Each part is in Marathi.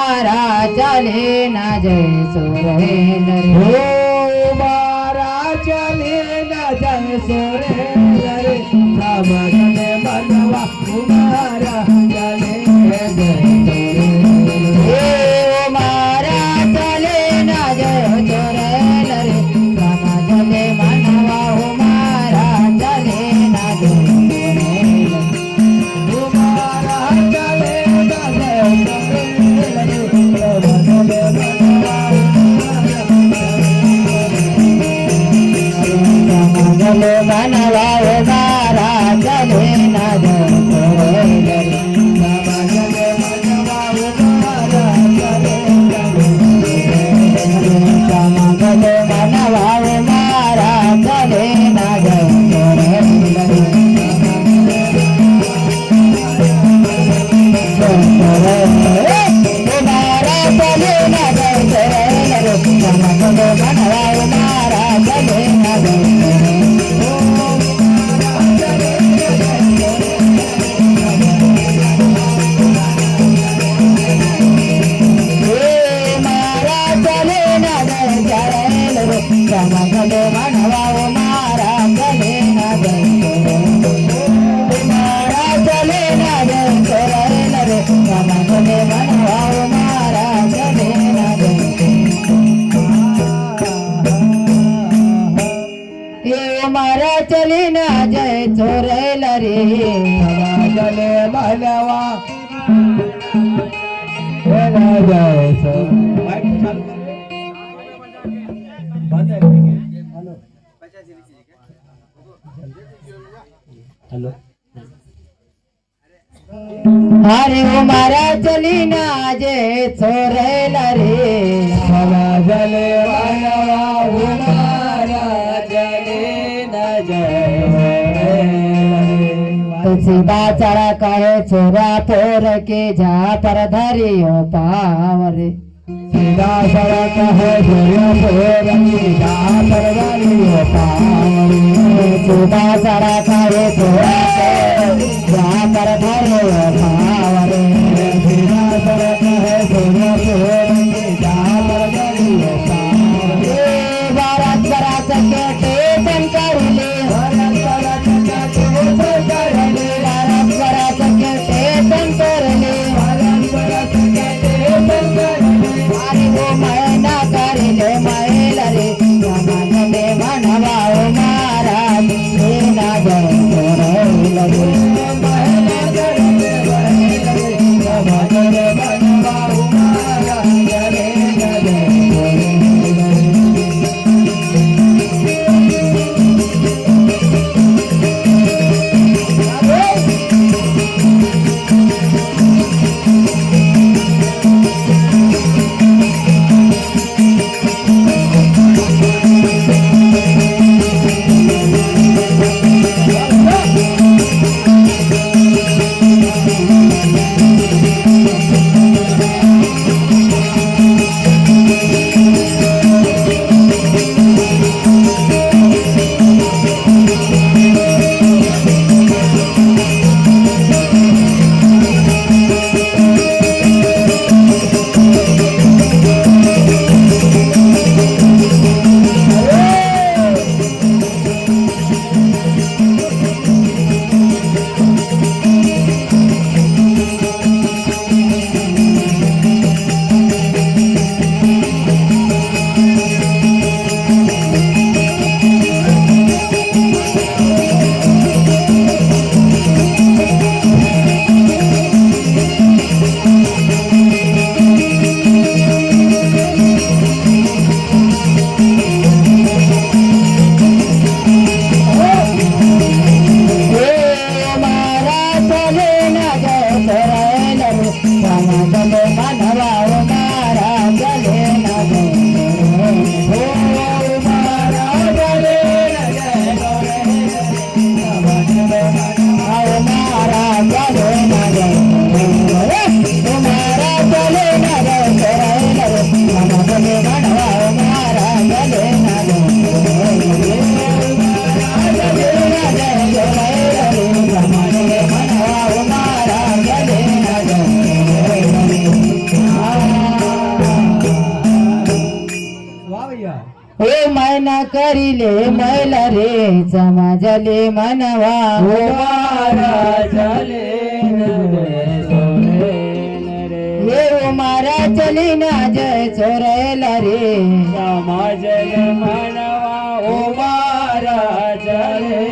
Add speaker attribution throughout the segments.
Speaker 1: मारा चले ना जय सोरेल रे
Speaker 2: हो मारा चले ना जय सोरेल रे समजले मनवा मारा चले जय सोरेल
Speaker 1: हे मारा चले ना जय सोरेल रे समजले मनवा मारा चले ना जय सोरेल
Speaker 2: मारा चले ना जय सोरेल रे
Speaker 1: समजले मनवा मारा चले ना जय सोरेल रे
Speaker 2: समजले मनवा मारा चले
Speaker 1: समजले मनवा मारा चले ना जय सोरेल रे मारा चले ना जय सोरेल रे समजले मनवा मारा चले ना जय मारा चले ना जय सोरेल रे समजले मनवा मारा चले ना जय मारा चले ना जय सोरेल रे समजले मनवा मारा चले ना जय हे मारा चले ना जय सोरेल रे
Speaker 2: समजले मनवा जय हेलो
Speaker 1: अरे ओ मारा चली ना जय सोरेल रे
Speaker 2: समजले मनवा मारा चले न जय
Speaker 1: सीधा चढ़ा कहे छोरा फोर के जा पर धरियो पावरे
Speaker 2: सीधा सड़क है जोरियों पर सीधा परवालियों पावरे
Speaker 1: सीधा चढ़ा कहे छोरा जा पर धरियो पावरे
Speaker 2: सीधा सड़क है जोरियों पर सीधा परवालियों पावरे
Speaker 1: भारत बरात के टेशन कर ले
Speaker 2: भारत बरात के टेशन कर ले
Speaker 1: भारत बरात के टेशन कर ले
Speaker 2: भारत बरात के टेशन कर ले
Speaker 1: अरे वो मैना कर ले मैल रे समझले मनवा मारा हे ना जय सोरेल रे
Speaker 2: महला कर ले समझले मनवा
Speaker 1: हे मैना करिले मैल रे समाजले मनवा
Speaker 2: उमारा चले
Speaker 1: हे उमारा चली ना जय चोरेला रे
Speaker 2: समाज मनवा उमारा चले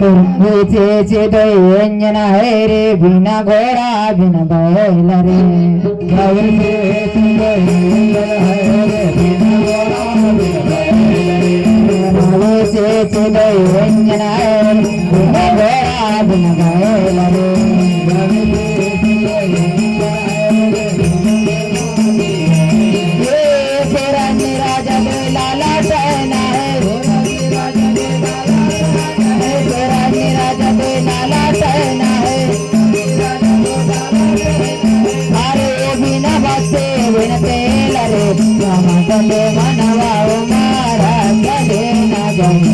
Speaker 1: तुमचे दैन्य आहे रे बिना घोडा बिना बैल रे चे दैन्य आहे बिना घोडा बिना बैल रे राजा लाला टहना है राजा लाला टहना है अरे बिना बसे बिन तेल रे रामचंद्र मनवा मारा चले ना जाए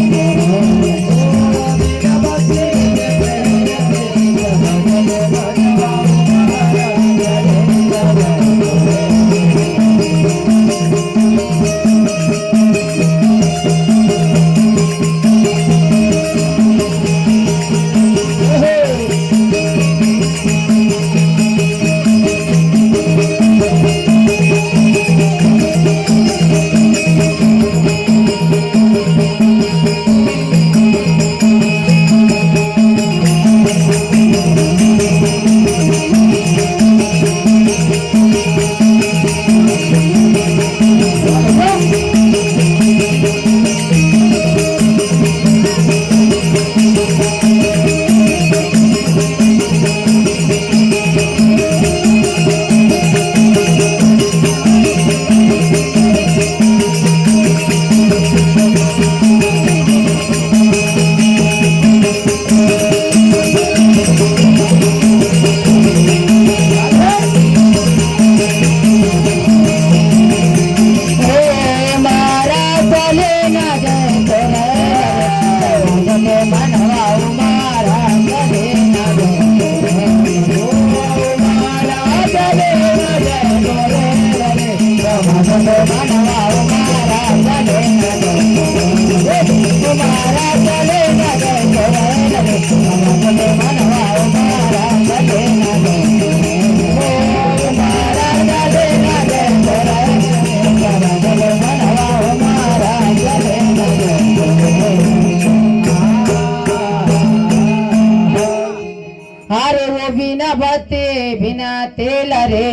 Speaker 1: बिना बत्ती बिना तेल रे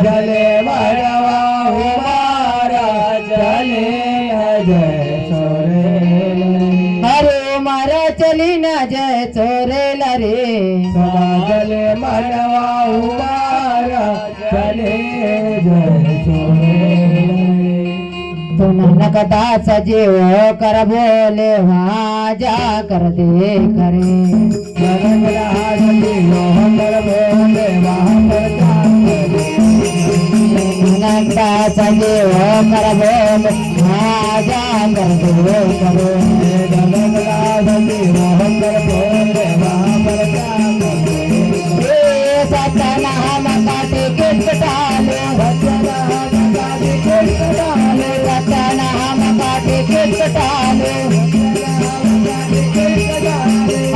Speaker 2: जले मरवा हमारा चले जय सोरे
Speaker 1: अरे मारा चली ना जय चोरेला रे
Speaker 2: जले मरवा हमारा चले जय सोरे
Speaker 1: तू नानक दास जीव कर बोले वहाँ जा कर दे करे नानक दास जीव कर बोले वहाँ जा कर दे करे सतनाम काटे किट डाले सतनाम काटे किट डाले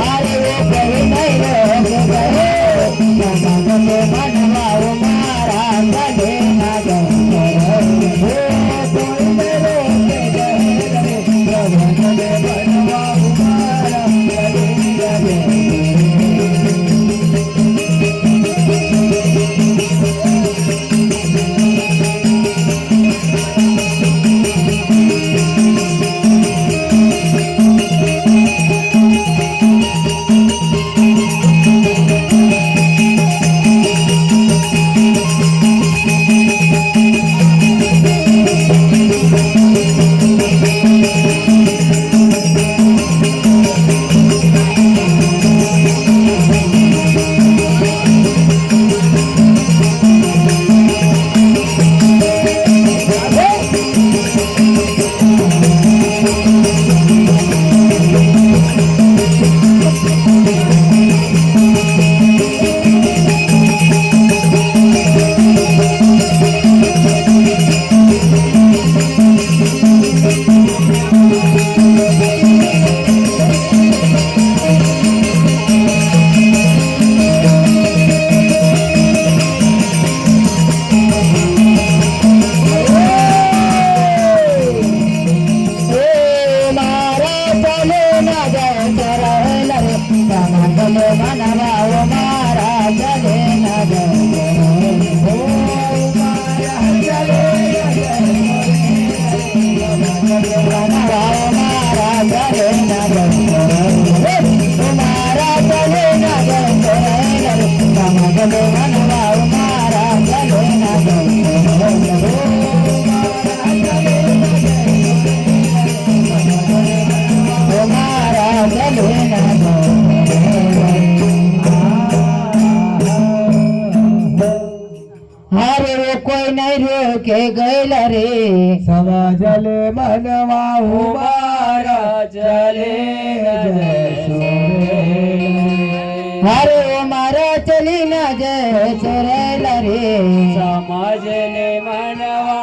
Speaker 1: अरे वो कहीं नहीं रोक गए मनवा मारा गले ना गए चले मनवा महाराज चले ना महाराज चले ना अरे वो कोई नहीं रोके गैल रे
Speaker 2: समाजले मनवा उमारा चले
Speaker 1: अरे वो मारा चली ना जय चोरेल रे
Speaker 2: समाजले मनवा